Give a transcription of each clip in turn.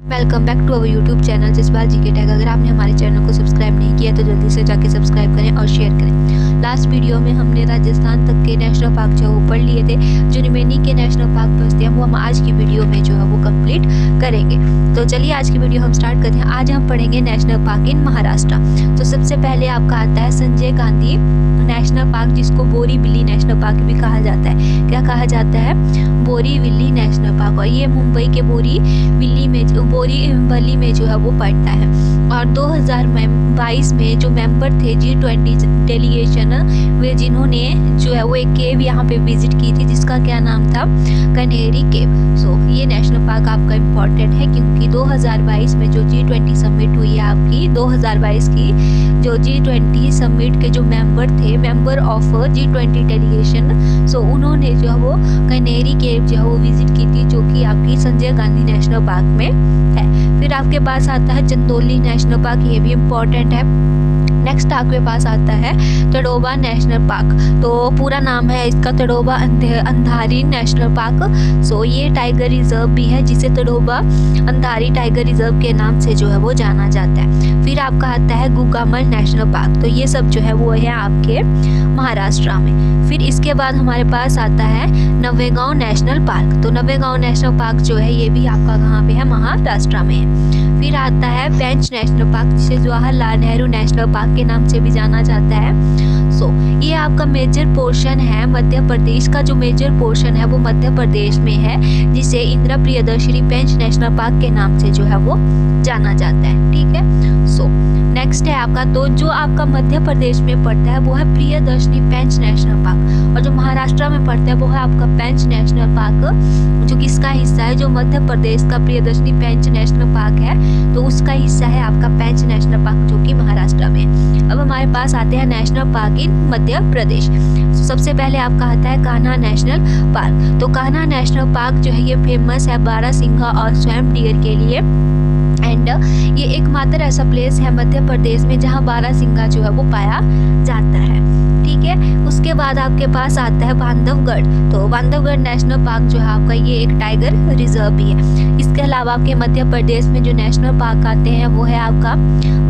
Welcome back to our YouTube channel Jaspal ji के tag. अगर आपने हमारे चैनल को सब्सक्राइब नहीं किया तो जल्दी से जाके सब्सक्राइब करें और शेयर करें। लास्ट वीडियो में हमने राजस्थान तक के नेशनल पार्क जो है वो पढ़ लिए थे। जो रिमेनिंग के नेशनल पार्क बचते हैं वो हम आज की वीडियो में जो है वो कंप्लीट करेंगे। तो चलिए आज की वीडियो हम स्टार्ट करते हैं। आज हम पढ़ेंगे नेशनल पार्क इन महाराष्ट्र। तो सबसे पहले आपका आता है संजय गांधी नेशनल पार्क, जिसको बोरीवली नेशनल पार्क भी कहा जाता है। क्या कहा जाता है? Borivali national park. और ये मुंबई के बोरीवली में जो है वो पड़ता है। और 2022 में जो मेंबर थे G20 डेलीगेशन वे जिन्होंने जो है वो एक केव यहाँ पे विजिट की थी जिसका क्या नाम था? कनेरी केव। सो ये नेशनल पार्क आपका इम्पोर्टेंट है क्योंकि 2022 में जो G20 समिट हुई है आपकी 2022 की, जो G20 समिट के जो मेंबर ऑफ G20 डेलीगेशन, सो उन्होंने जो है वो कनेरी केव जो है वो विजिट की थी, जो कि आपकी संजय गांधी नेशनल पार्क में है। फिर आपके पास आता है चंदौली नेशनल पार्क, ये भी इम्पोर्टेंट है। नेक्स्ट आपके पास आता है तड़ोबा नेशनल पार्क। तो पूरा नाम है इसका तड़ोबा अंधारी नेशनल पार्क। सो ये टाइगर रिजर्व भी है जिसे तड़ोबा अंधारी टाइगर रिजर्व के नाम से जो है वो जाना जाता है। फिर आपका आता है गुगामल नेशनल पार्क। तो ये सब जो है वो है आपके महाराष्ट्र में। फिर इसके बाद हमारे पास आता है नवेगांव नेशनल पार्क। तो नवेगांव नेशनल पार्क जो है ये भी आपका कहाँ पे है? महाराष्ट्र में है। फिर आता है पेंच नेशनल पार्क, जिसे जवाहरलाल नेहरू नेशनल पार्क के नाम से भी जाना जाता है। सो ये आपका मेजर पोर्शन है मध्य प्रदेश का। जो मेजर पोर्शन है वो मध्य प्रदेश में है, जिसे इंदिरा प्रियदर्शनी पेंच नेशनल पार्क के नाम से जो है वो जाना जाता है। ठीक है। सो नेक्स्ट है आपका, तो जो आपका मध्य प्रदेश में पड़ता है वो है प्रियदर्शनी पेंच नेशनल पार्क, और जो महाराष्ट्र में पड़ता है वो है आपका पेंच नेशनल पार्क, जो किसका हिस्सा है? जो मध्य प्रदेश का प्रियदर्शनी पेंच नेशनल पार्क है तो उसका हिस्सा है आपका पेंच नेशनल पार्क, जो कि महाराष्ट्र में। अब हमारे पास आते हैं नेशनल पार्क इन मध्य प्रदेश। तो सबसे पहले आपका आता है कान्हा नेशनल पार्क। तो कान्हा नेशनल पार्क जो है ये फेमस है बारहसिंघा और स्वयं डियर के लिए। एंड ये एकमात्र ऐसा प्लेस है मध्य प्रदेश में जहाँ बारहसिंघा जो है वो पाया जाता है। ठीक है। उसके बाद आपके पास आता है बांधवगढ़। तो बांधवगढ़ नेशनल पार्क जो है आपका ये एक टाइगर रिजर्व भी है। इसके अलावा आपके मध्य प्रदेश में जो नेशनल पार्क आते हैं वो है आपका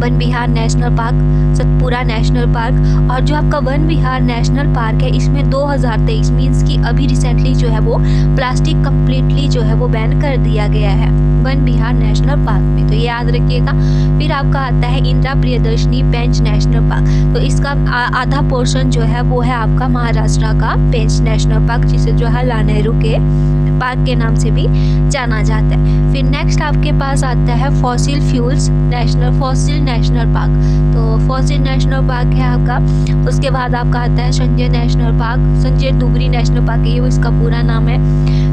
Van Vihar national park, Satpura national park. और जो आपका वन विहार नेशनल पार्क है इसमें 2023 मीन्स की अभी रिसेंटली जो है वो प्लास्टिक कम्प्लीटली जो है वो बैन कर दिया गया है वन विहार नेशनल पार्क में, तो ये याद रखिएगा। फिर आपका आता है इंदिरा प्रियदर्शनी पेंच नेशनल पार्क। तो इसका आधा पोर्शन जो है वो है आपका महाराष्ट्र का पेंच नेशनल पार्क, जिसे जवाहरलाल नेहरू के पार्क के नाम से भी जाना जाता है। फिर नेक्स्ट आपके पास आता है फॉसिल नेशनल पार्क। तो फॉसिल नेशनल पार्क है आपका। उसके बाद आपका आता है Sanjay national park, Sanjay Dugri national park, ये इसका पूरा नाम है।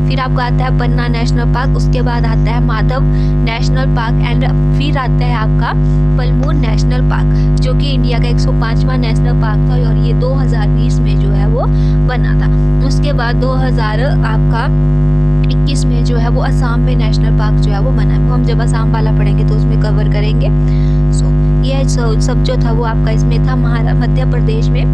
फिर आपका आता है पन्ना नेशनल पार्क। उसके बाद आता है माधव नेशनल पार्क। एंड फिर आता है आपका पलमूर नेशनल पार्क, जो कि इंडिया का 105वां नेशनल पार्क था और ये 2020 में जो है वो बना था। उसके बाद 2021 में जो है वो असम में नेशनल पार्क जो है वो बना है। वो हम जब असम वाला पढ़ेंगे तो उसमें कवर करेंगे। सो ये सब जो था वो आपका इसमें था मध्य प्रदेश में।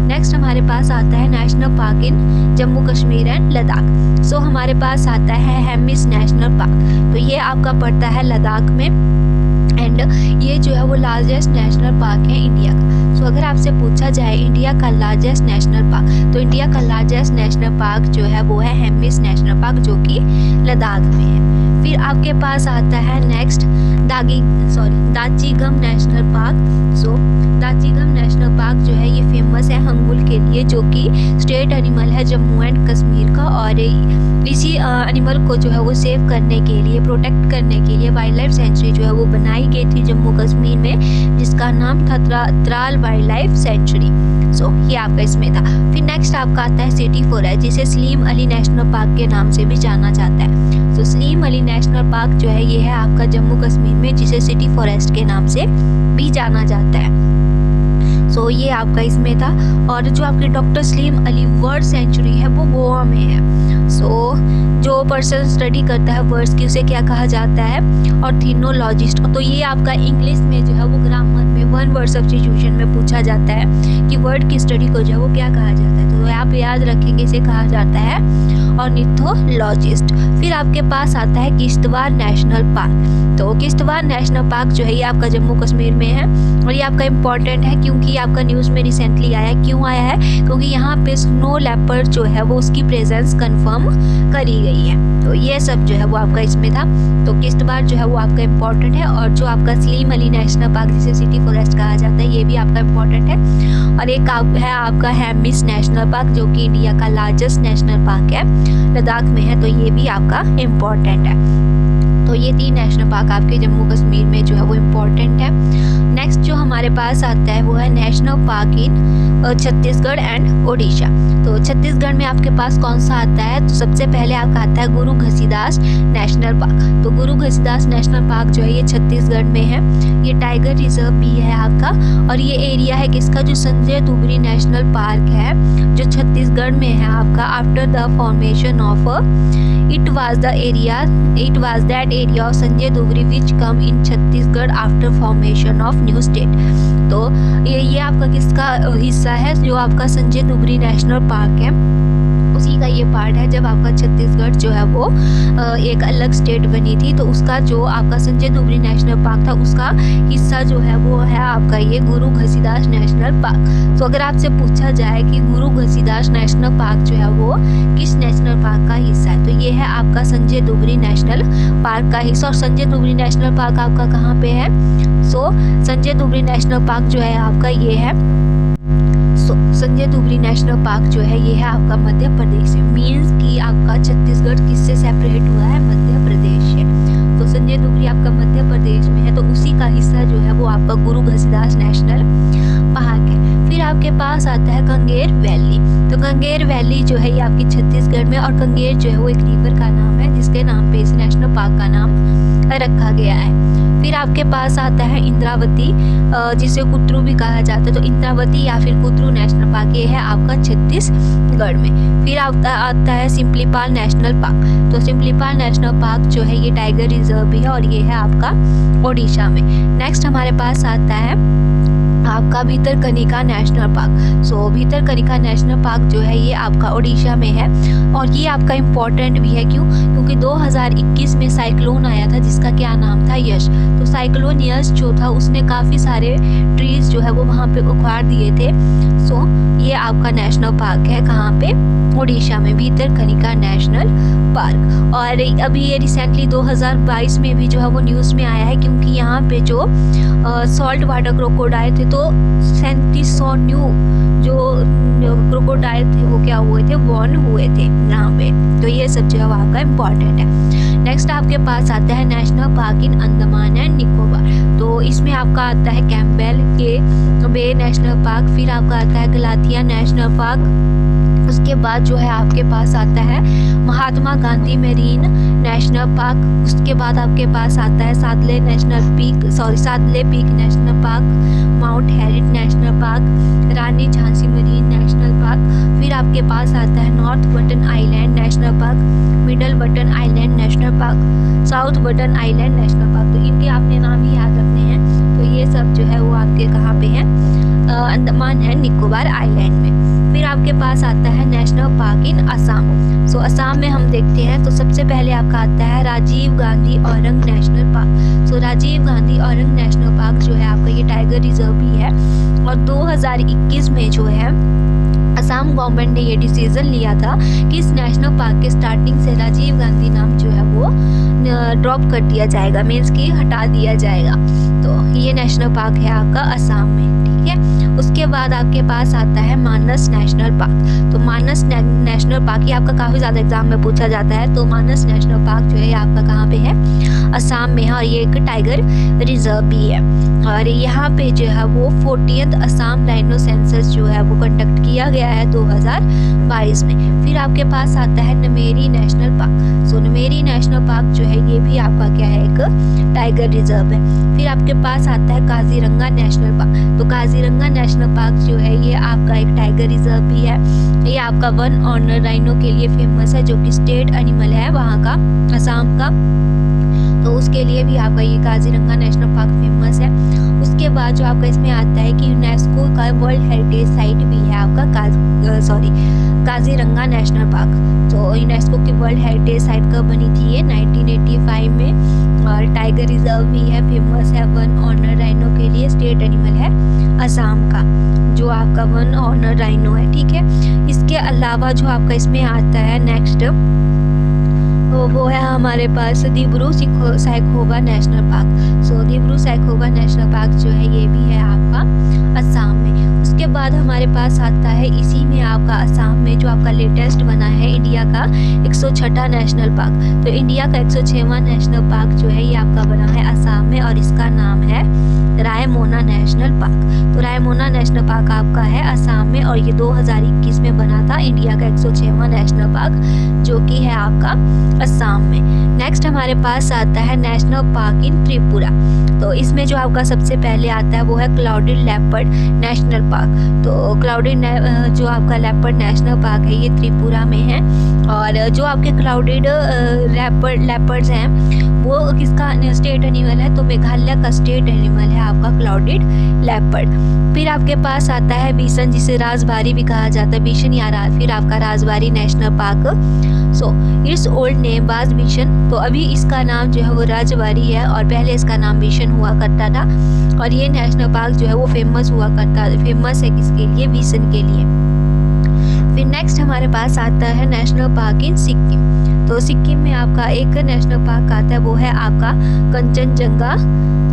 नेक्स्ट हमारे पास आता है national park in Jammu Kashmir and Ladakh. So हमारे पास आता है हेमिस नेशनल पार्क। तो ये आपका पड़ता है लद्दाख में। एंड ये जो है वो लार्जेस्ट नेशनल पार्क है इंडिया का। सो अगर आपसे पूछा जाए इंडिया का लार्जेस्ट नेशनल पार्क, तो इंडिया का लार्जेस्ट नेशनल पार्क जो है वो है हेमिस नेशनल पार्क, जो कि लद्दाख में है। फिर आपके पास आता है नेक्स्ट दाचीगम नेशनल पार्क। सो दाचीगम नेशनल पार्क जो है ये फेमस है हंगुल के लिए, जो कि स्टेट एनिमल है जम्मू एंड कश्मीर का। और इसी एनिमल को जो है वो सेव करने के लिए, प्रोटेक्ट करने के लिए वाइल्ड लाइफ सेंचुरी जो है वो बनाई गई थी जम्मू कश्मीर में, जिसका नाम था त्राल वाइल्ड लाइफ सेंचुरी। सो ये आपका इसमें था। फिर नेक्स्ट आपका आता है सिटी फॉरेस्ट, जिसे सलीम अली नेशनल पार्क के नाम से भी जाना जाता है। सो सलीम अली नेशनल पार्क जो है ये है आपका जम्मू कश्मीर में, जिसे सिटी फॉरेस्ट के नाम से भी जाना जाता है। सो ये आपका इसमें था। और जो आपकी doctor Salim Ali bird sanctuary है वो गोवा में है। सो जो पर्सन स्टडी करता है वर्ड्स की उसे क्या कहा जाता है, ऑर्थोनोलॉजिस्ट। तो ये आपका इंग्लिश में जो है वो ग्रामर में वन वर्ड सब्स्टिट्यूशन में पूछा जाता है कि वर्ड की स्टडी को जो है वो क्या कहा जाता है, तो आप याद रखेंगे इसे कहा जाता है ऑर्निथोलॉजिस्ट। फिर आपके पास आता है किश्तवाड़ नेशनल पार्क। तो किश्तवाड़ नेशनल पार्क जो है ये आपका जम्मू कश्मीर में है और ये आपका इम्पॉर्टेंट है क्योंकि आपका न्यूज़ में रिसेंटली आया है। क्यों आया है? क्योंकि यहाँ पे स्नो लेपर्ड जो है वो उसकी प्रेजेंस कंफर्म करी गई है। तो ये सब जो है वो आपका इसमें था। तो किश्तवाड़ जो है वो आपका इम्पॉर्टेंट है। और जो आपका सलीम अली नेशनल पार्क जिसे सिटी फॉरेस्ट कहा जाता है ये भी आपका इम्पॉर्टेंट है। और एक है आपका हेमिस नेशनल पार्क जो कि इंडिया का लार्जेस्ट नेशनल पार्क है, लद्दाख में है, तो ये भी आपका इम्पॉर्टेंट है। तो ये 3 नेशनल पार्क आपके जम्मू कश्मीर में जो है वो इम्पॉर्टेंट है। नेक्स्ट जो हमारे पास आता है वो है national park in Chhattisgarh and Odisha. तो छत्तीसगढ़ में आपके पास कौन सा आता है? तो सबसे पहले आपका आता है गुरु घसीदास नेशनल पार्क। तो गुरु घसीदास नेशनल पार्क जो है ये छत्तीसगढ़ में है। ये टाइगर रिजर्व भी है आपका और ये एरिया है किसका? जो संजय धुबरी नेशनल पार्क है जो छत्तीसगढ़ में है आपका। After the formation of it was that area of Sanjay Dhubri which come in Chhattisgarh after formation of new state। तो ये आपका किसका हिस्सा है? जो आपका संजय धुबरी नेशनल पार्क है उसी का ये पार्ट है। जब आपका छत्तीसगढ़ जो है वो एक अलग स्टेट बनी थी तो उसका जो आपका संजय धुबरी नेशनल पार्क था उसका हिस्सा जो है वो है आपका ये गुरु घसीदास नेशनल पार्क। तो अगर आपसे पूछा जाए कि गुरु घसीदास नेशनल पार्क जो है वो किस नेशनल पार्क का हिस्सा है, तो ये है आपका संजय धुबरी नेशनल पार्क का हिस्सा। और संजय धुबरी नेशनल पार्क आपका कहाँ पे है? सो संजय धुबरी नेशनल पार्क जो है आपका ये है, संजय धुबरी नेशनल पार्क जो है ये है आपका मध्य प्रदेश है। मीन्स कि आपका छत्तीसगढ़ किससे सेपरेट हुआ है? मध्य प्रदेश से। तो संजय धुबरी आपका मध्य प्रदेश में है तो उसी का हिस्सा जो है वो आपका गुरु घसीदास नेशनल पार्क है। फिर आपके पास आता है कंगेर वैली। तो कंगेर वैली जो है ये आपकी छत्तीसगढ़ में, और कंगेर जो है वो एक रिवर का नाम है जिसके नाम पे इस नेशनल पार्क का नाम रखा गया है। फिर आपके पास आता है इंद्रावती जिसे कुतरू भी कहा जाता है। तो इंद्रावती या फिर कुतरू नेशनल पार्क ये है आपका छत्तीसगढ़ में। फिर आता है सिमलीपाल नेशनल पार्क। तो सिमलीपाल नेशनल पार्क जो है ये टाइगर रिजर्व भी है और ये है आपका ओडिशा में। नेक्स्ट हमारे पास आता है आपका भितरकनिका नेशनल पार्क। सो भितरकनिका नेशनल पार्क जो है ये आपका ओडिशा में है और ये आपका इम्पोर्टेंट भी है। क्यों? क्योंकि 2021 में साइक्लोन आया था जिसका क्या नाम था? यश। तो साइक्लोन यश जो था उसने काफ़ी सारे ट्रीज जो है वो वहाँ पे उखाड़ दिए थे। सो ये आपका नेशनल पार्क है कहाँ पे? ओडिशा में, भितरकनिका नेशनल पार्क। और अभी ये रिसेंटली 2022 में भी जो है वो न्यूज़ में आया है क्योंकि यहाँ पे जो सॉल्ट वाटर क्रोकोडाइल थे तो 3700 न्यू जो क्रोकोडाइल थे वो क्या हुए थे? बॉर्न हुए थे यहाँ पे। तो ये सब जो है वो आपका इम्पॉर्टेंट है। नेक्स्ट आपके पास आता है national park in Andaman and Nicobar. तो इसमें आपका आता है कैम्पबेल के बे नेशनल पार्क। फिर आपका आता है गलाथिया नेशनल पार्क। उसके बाद जो है आपके पास आता है Mahatma Gandhi marine national park. उसके बाद आपके पास आता है Saddle Peak national park, Mount Harriet national park, Rani Jhansi marine national park. फिर आपके पास आता है North Button Island national park, Middle Button Island national park, South Button Island national park. तो इनके आपने नाम ही याद रखने हैं। तो ये सब जो है वो आपके कहाँ पे है? अंडमान एंड निकोबार आइलैंड में। फिर आपके पास आता है नेशनल पार्क इन असम। सो असम में हम देखते हैं तो सबसे पहले आपका आता है राजीव गांधी औरंग नेशनल पार्क। सो राजीव गांधी औरंग नेशनल पार्क जो है आपका ये टाइगर रिजर्व भी है और 2021 में जो है असम गवर्नमेंट ने ये डिसीजन लिया था कि इस नेशनल पार्क के स्टार्टिंग से राजीव गांधी नाम जो है वो ड्रॉप कर दिया जाएगा, मीन्स कि हटा दिया जाएगा। तो ये नेशनल पार्क है आपका असम में, ठीक है। उसके बाद आपके पास आता है मानस नेशनल पार्क। तो मानस नेशनल पार्क ये आपका काफ़ी ज़्यादा एग्जाम में पूछा जाता है। तो मानस नेशनल पार्क जो है ये आपका कहाँ पे है? असम में है और ये एक टाइगर रिजर्व भी है। और यहाँ पे जो है वो 40th असम राइनो सेंसस जो है वो कंडक्ट किया गया है 2022 में। फिर आपके पास आता है नमेरी नेशनल पार्क। सो नमेरी नेशनल पार्क जो है ये भी आपका क्या है? एक टाइगर रिजर्व है। फिर आपके पास आता है काजीरंगा नेशनल पार्क। तो काजीरंगा नेशनल पार्क जो है ये आपका एक टाइगर रिजर्व भी है। ये आपका वन ऑनर राइनो के लिए फेमस है, जो कि स्टेट एनिमल है वहाँ का, असम का। तो उसके लिए भी आपका ये काजीरंगा नेशनल पार्क फेमस है। उसके बाद जो आपका इसमें आता है कि यूनेस्को का वर्ल्ड हेरिटेज साइट भी है आपका काजीरंगा नेशनल पार्क। तो यूनेस्को की वर्ल्ड हेरिटेज साइट कब बनी थी? ये 1985 में। और टाइगर रिजर्व भी है, फेमस है वन ऑनर राइनो के लिए, स्टेट एनिमल है असम का, जो आपका वन ऑनर राइनो है, ठीक है। इसके अलावा जो आपका इसमें आता है नेक्स्ट, वो है हमारे पास दिब्रू सैखोवा नेशनल पार्क। सो दिब्रू सैखोवा नेशनल पार्क जो है ये भी है आपका असम में। उसके बाद हमारे पास आता है इसी में आपका असम में जो आपका लेटेस्ट बना है इंडिया का 106वां नेशनल पार्क। तो इंडिया का 106वां नेशनल पार्क जो है ये आपका बना है असम में, और इसका नाम है रायमोना नेशनल पार्क। तो रायमोना नेशनल पार्क आपका है असम में, और ये 2021 में बना था इंडिया का 106वां नेशनल पार्क, जो कि है आपका असम में। नेक्स्ट हमारे पास आता है नेशनल पार्क इन त्रिपुरा। तो इसमें जो आपका सबसे पहले आता है वो है क्लाउडेड लेपर्ड नेशनल पार्क। तो क्लाउडेड जो आपका लेपर्ड नेशनल पार्क है ये त्रिपुरा में है। और जो आपके क्लाउडेड लेपर्ड्स हैं वो किसका स्टेट एनिमल है? तो मेघालय का स्टेट एनिमल है आपका क्लाउडेड लेपर्ड। फिर आपके पास आता है बिसन, जिसे राजबारी भी कहा जाता है, बिशन या फिर आपका Rajbari national park. So it's old name was Bishan. तो अभी इसका नाम जो है वो राजबारी है, और पहले इसका नाम बिशन हुआ करता था। और ये नेशनल पार्क जो है वो फेमस है किसके लिए? बिसन के लिए। फिर नेक्स्ट हमारे पास आता है नेशनल पार्क इन सिक्किम। तो सिक्किम में आपका एक नेशनल पार्क आता है, वो है आपका कंचनजंगा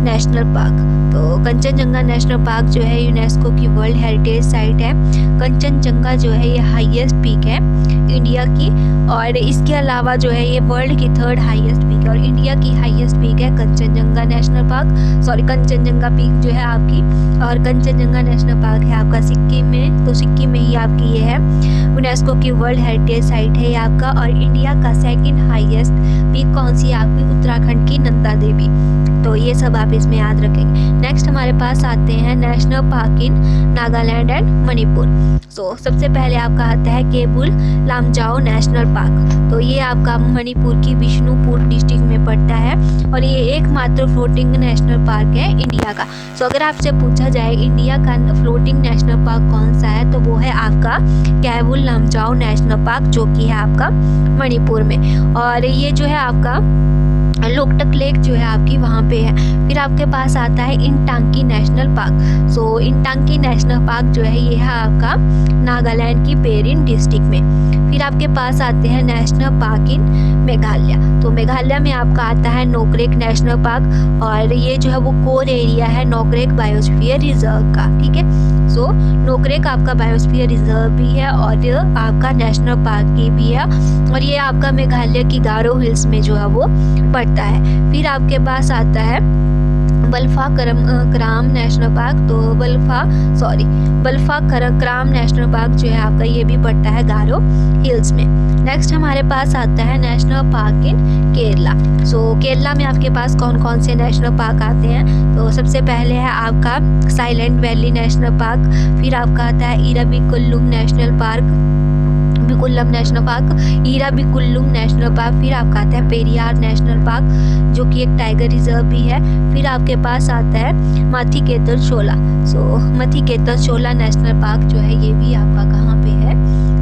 नेशनल पार्क। तो कंचनजंगा नेशनल पार्क जो है यूनेस्को की वर्ल्ड हेरिटेज साइट है। कंचनजंगा जो है ये हाईएस्ट पीक है इंडिया की, और इसके अलावा जो है ये वर्ल्ड की 3rd हाईएस्ट पीक है, और इंडिया की हाईएस्ट पीक है Kanchenjunga national park, Kanchenjunga peak जो है आपकी। और कंचनजंगा नेशनल पार्क है आपका सिक्किम में। तो सिक्किम में ही आपकी ये है, यूनेस्को की वर्ल्ड हेरिटेज साइट है ये आपका। और इंडिया का 2nd हाईएस्ट पीक कौन सी है आपकी? उत्तराखंड की नंदा देवी। तो ये सब आप इसमें याद रखेंगे। नेक्स्ट हमारे पास आते हैं national park in Nagaland and Manipur. So सबसे पहले आपका आता है केबुल लामजाओ नेशनल पार्क। तो ये आपका मणिपुर की बिष्णुपुर डिस्ट्रिक्ट में पड़ता है, और ये एकमात्र फ्लोटिंग नेशनल पार्क है इंडिया का। सो अगर आपसे पूछा जाए इंडिया का फ्लोटिंग नेशनल पार्क कौन सा है, तो वो है आपका केबुल लामजाओ नेशनल पार्क, जो कि है आपका मणिपुर में। और ये जो है आपका लोकटक लेक जो है आपकी वहाँ पे है। फिर आपके पास आता है इंटांकी नेशनल पार्क। सो इंटांकी नेशनल पार्क जो है ये है आपका नागालैंड की पेरिन डिस्ट्रिक्ट में। फिर आपके पास आते हैं नेशनल पार्क इन मेघालय। तो मेघालय में आपका आता है नोक्रेक नेशनल पार्क, और ये जो है वो कोर एरिया है नोक्रेक बायोस्फीयर रिजर्व का, ठीक है। सो नोक्रेक आपका बायोस्फीयर रिजर्व भी है, और आपका नेशनल पार्क की भी है, और ये आपका मेघालय की गारो हिल्स में जो है वो पड़ता है। फिर आपके पास आता है बल्फा क्राम नेशनल पार्क। तो बल्फा क्राम नेशनल पार्क जो है आपका ये भी पड़ता है गारो हिल्स में। नेक्स्ट हमारे पास आता है नेशनल पार्क इन केरला। सो केरला में आपके पास कौन कौन से नेशनल पार्क आते हैं? तो सबसे पहले है आपका साइलेंट वैली नेशनल पार्क। फिर आपका आता है Eravikulam national park, Eravikulam national park. फिर आपका आता है पेरियार नेशनल पार्क, जो कि एक टाइगर रिजर्व भी है। फिर आपके पास आता है माथीकेतन शोला। सो माथीकेतन शोला नेशनल पार्क जो है ये भी आपका कहाँ पे है?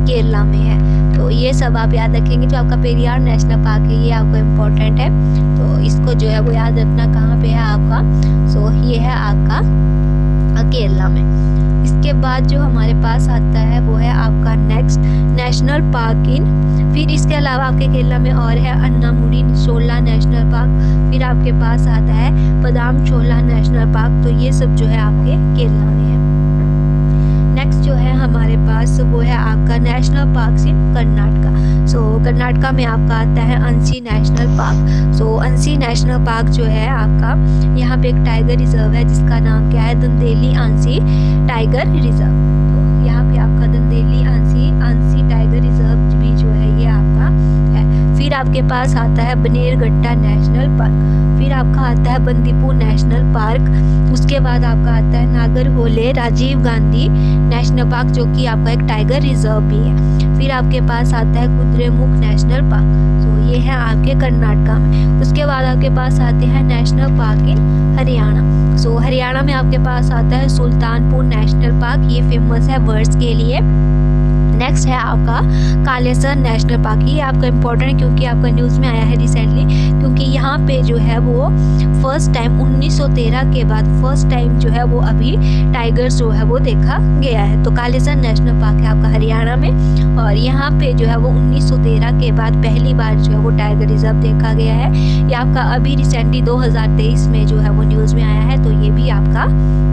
केरला में है। तो ये सब आप याद रखेंगे। जो आपका पेरियार नेशनल पार्क है ये आपको इम्पोर्टेंट है, तो इसको जो है वो याद रखना कहाँ पे है आपका। सो ये है आपका केरला में। इसके बाद जो हमारे पास आता है वो है आपका नेक्स्ट नेशनल पार्क इन, फिर इसके अलावा आपके केरला में और है अन्नामुडी शोला नेशनल पार्क। फिर आपके पास आता है पदाम शोला नेशनल पार्क। तो ये सब जो है आपके केरला में है। नेक्स्ट जो है हमारे पास वो है आपका नेशनल पार्क इन कर्नाटका। सो कर्नाटका में आपका आता है अंसी नेशनल पार्क। सो अंसी नेशनल पार्क जो है आपका यहाँ पे एक टाइगर रिजर्व है जिसका नाम क्या है? Dandeli Anshi tiger reserve. तो यहाँ पे आपका दंदेली अंसी टाइगर रिजर्व भी जो है ये आपका है। फिर आपके पास आता है बनेरघट्टा नेशनल पार्क, फिर आपका आता है बंदीपुर नेशनल पार्क, उसके बाद आपका आता है नागरहोले राजीव गांधी नेशनल पार्क जो कि आपका एक टाइगर रिजर्व भी है। फिर आपके पास आता है कुद्रेमुख नेशनल पार्क, तो ये है आपके कर्नाटका में। उसके बाद आपके पास आते हैं नेशनल पार्क इन हरियाणा। सो हरियाणा में आपके पास आता है सुल्तानपुर नेशनल पार्क, ये फेमस है बर्ड्स के लिए। नेक्स्ट है आपका कालेसर नेशनल पार्क, ये आपका इम्पोर्टेंट है क्योंकि आपका न्यूज़ में आया है रिसेंटली, क्योंकि यहाँ पे जो है वो फर्स्ट टाइम 1913 के बाद फर्स्ट टाइम जो है वो अभी टाइगर्स जो है वो देखा गया है। तो कालेसर नेशनल पार्क है आपका हरियाणा में, और यहाँ पे जो है वो 1913 के बाद पहली बार जो है वो टाइगर रिजर्व देखा गया है। ये आपका अभी रिसेंटली 2023 में जो है वो न्यूज़ में आया है, तो ये भी आपका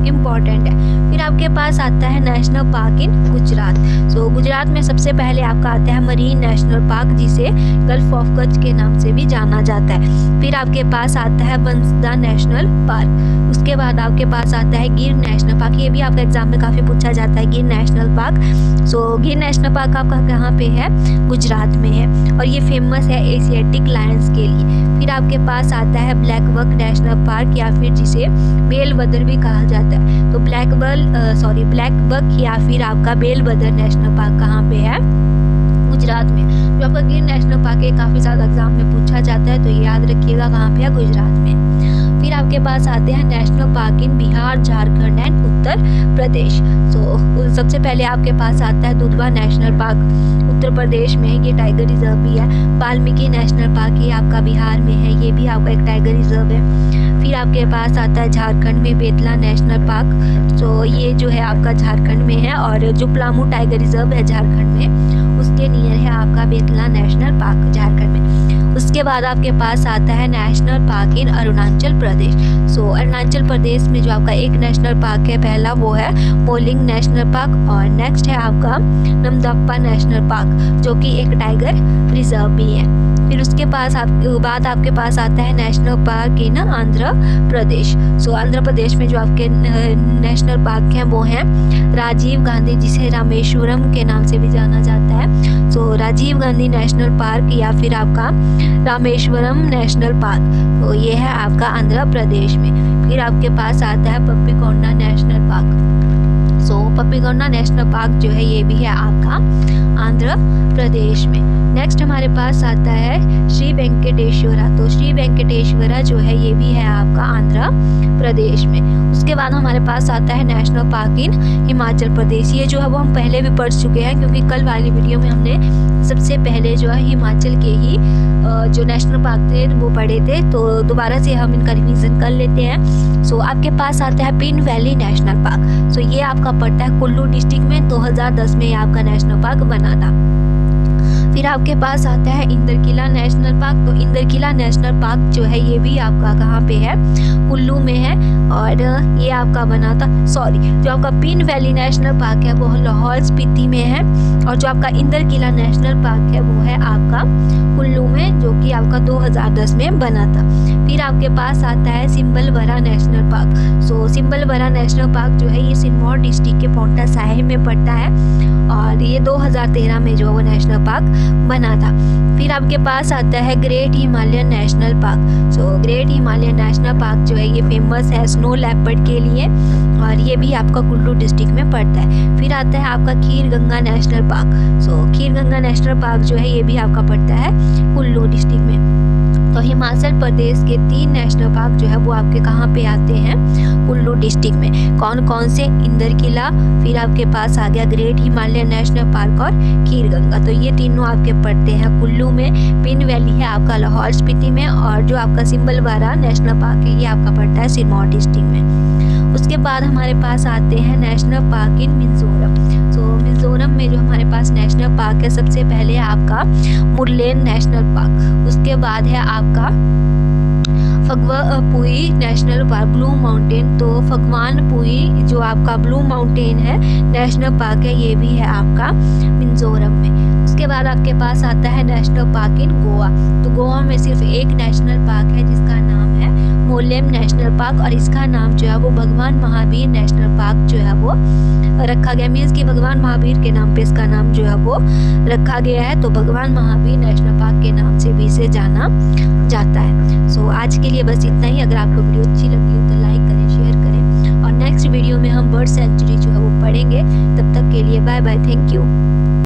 इम्पॉर्टेंट है। फिर आपके पास आता है नेशनल पार्क इन गुजरात। सो गुजरात में सबसे पहले आपका आता है मरीन नेशनल पार्क, जिसे गल्फ ऑफ कच्छ के नाम से भी जाना जाता है। फिर आपके पास आता है बंसदा नेशनल पार्क, उसके बाद आपके पास आता है गिर नेशनल पार्क, ये भी आपका एग्जाम में काफ़ी पूछा जाता है गिर नेशनल पार्क। सो गिर नेशनल पार्क आपका कहाँ पे है, गुजरात में है, और ये फेमस है एशियाटिक लायंस के लिए। फिर आपके पास आता है ब्लैक बक नेशनल पार्क, या फिर जिसे बेलबदर भी कहा जाता है। तो ब्लैक बक या फिर आपका बेलबदर नेशनल पार्क कहाँ पे है, गुजरात में। जो आपका गिर नेशनल पार्क है काफ़ी ज़्यादा एग्जाम में पूछा जाता है, तो ये याद रखिएगा कहाँ पे है, गुजरात में। फिर आपके पास आते हैं national park in Bihar, Jharkhand and Uttar Pradesh. So सबसे पहले आपके पास आता है दुधवा नेशनल पार्क, उत्तर प्रदेश में है, ये टाइगर रिजर्व भी है। वाल्मीकि नेशनल पार्क ये आपका बिहार में है, ये भी आपका एक टाइगर रिजर्व है। फिर आपके पास आता है झारखंड में बेतला नेशनल पार्क, तो ये जो है आपका झारखंड में है, और जो पलामू टाइगर रिजर्व है झारखंड में, उसके नियर है आपका बेतला नेशनल पार्क झारखंड में। उसके बाद आपके पास आता है नेशनल पार्क इन अरुणाचल प्रदेश। सो अरुणाचल प्रदेश में जो आपका एक नेशनल पार्क है पहला, वो है मोलिंग नेशनल पार्क, और नेक्स्ट है आपका नमदप्पा नेशनल पार्क जो कि एक टाइगर रिजर्व भी है। फिर उसके बाद आपके पास आता है नेशनल पार्क इन आंध्र प्रदेश। सो आंध्र प्रदेश में जो आपके नेशनल पार्क हैं वो हैं राजीव गांधी, जिसे रामेश्वरम के नाम से भी जाना जाता है। सो राजीव गांधी नेशनल पार्क या फिर आपका रामेश्वरम नेशनल पार्क, तो ये है आपका आंध्र प्रदेश में। फिर आपके पास आता है पप्पीकोंडा नेशनल पार्क। सो पप्पीकोंडा नेशनल पार्क जो है ये भी है आपका आंध्र प्रदेश में। नेक्स्ट हमारे पास आता है श्री वेंकटेश्वरा, तो श्री वेंकटेश्वरा जो है ये भी है आपका आंध्र प्रदेश में। उसके बाद हमारे पास आता है नेशनल पार्क इन हिमाचल प्रदेश, ये जो है वो हम पहले भी पढ़ चुके हैं, क्योंकि कल वाली वीडियो में हमने सबसे पहले जो है हिमाचल के ही जो नेशनल पार्क थे वो पढ़े थे, तो दोबारा से हम इनका रिवीजन कर लेते हैं। सो आपके पास आता है पिन वैली नेशनल पार्क, सो ये आपका पड़ता है कुल्लू डिस्ट्रिक्ट में, 2010 में ये आपका नेशनल पार्क बना था। फिर आपके पास आता है इंद्रकिला नेशनल पार्क, तो इंद्रकिला नेशनल पार्क जो है ये भी आपका कहाँ पे है, कुल्लू में है, और ये आपका बना था जो आपका पिन वैली नेशनल पार्क है वो लाहौल स्पीति में है, और जो आपका इंद्रकिला नेशनल पार्क है वो है आपका कुल्लू में, जो कि आपका 2010 में बना था। फिर आपके पास आता है सिंबलवरा नेशनल पार्क। सो सिंबलवरा नेशनल पार्क जो है ये सिरमौर डिस्ट्रिक्ट के पोंटा साहिब में पड़ता है, और ये 2013 में जो है वो नेशनल पार्क बना था। फिर आपके पास आता है great Himalayan national park. So great Himalayan national park जो है ये फेमस है स्नो लेपर्ड के लिए, और ये भी आपका कुल्लू डिस्ट्रिक्ट में पड़ता है। फिर आता है आपका खीर गंगा नेशनल पार्क। सो खीर गंगा नेशनल पार्क जो है ये भी आपका पड़ता है कुल्लू डिस्ट्रिक्ट में। तो हिमाचल प्रदेश के 3 नेशनल पार्क जो है वो आपके कहाँ पे आते हैं, कुल्लू डिस्ट्रिक्ट में। कौन कौन से, इंद्रकिला, फिर आपके पास आ गया ग्रेट हिमालयन नेशनल पार्क और खीर गंगा, तो ये तीनों आपके पड़ते हैं कुल्लू में। पिन वैली है आपका लाहौल स्पीति में, और जो आपका सिंबलवारा नेशनल पार्क है ये आपका पड़ता है सिरमौर डिस्ट्रिक्ट में। उसके बाद हमारे पास आते हैं नेशनल पार्क इन मिजोरम। सो मिजोरम में जो हमारे पास नेशनल पार्क है सबसे पहले आपका मुरलेन नेशनल पार्क, उसके बाद है आपका फगवानपुई नेशनल पार्क, ब्लू माउंटेन। तो फगवानपुई जो आपका ब्लू माउंटेन है नेशनल पार्क है ये भी है आपका मिजोरम में। उसके बाद आपके पास आता है नेशनल पार्क इन गोवा। तो गोवा में सिर्फ एक नेशनल पार्क है जिसका नाम है मोलेम नेशनल पार्क, और इसका नाम जो है वो भगवान महावीर नेशनल पार्क जो है वो रखा गया, मीन्स कि भगवान महावीर के नाम पे इसका नाम जो है वो रखा गया है। तो भगवान महावीर नेशनल पार्क के नाम से भी इसे जाना जाता है। सो आज के लिए बस इतना ही। अगर आपको वीडियो अच्छी लगी हो तो लाइक करें, शेयर करें, और नेक्स्ट वीडियो में हम बर्ड सेंचुरी जो है वो पढ़ेंगे। तब तक के लिए बाय बाय, थैंक यू।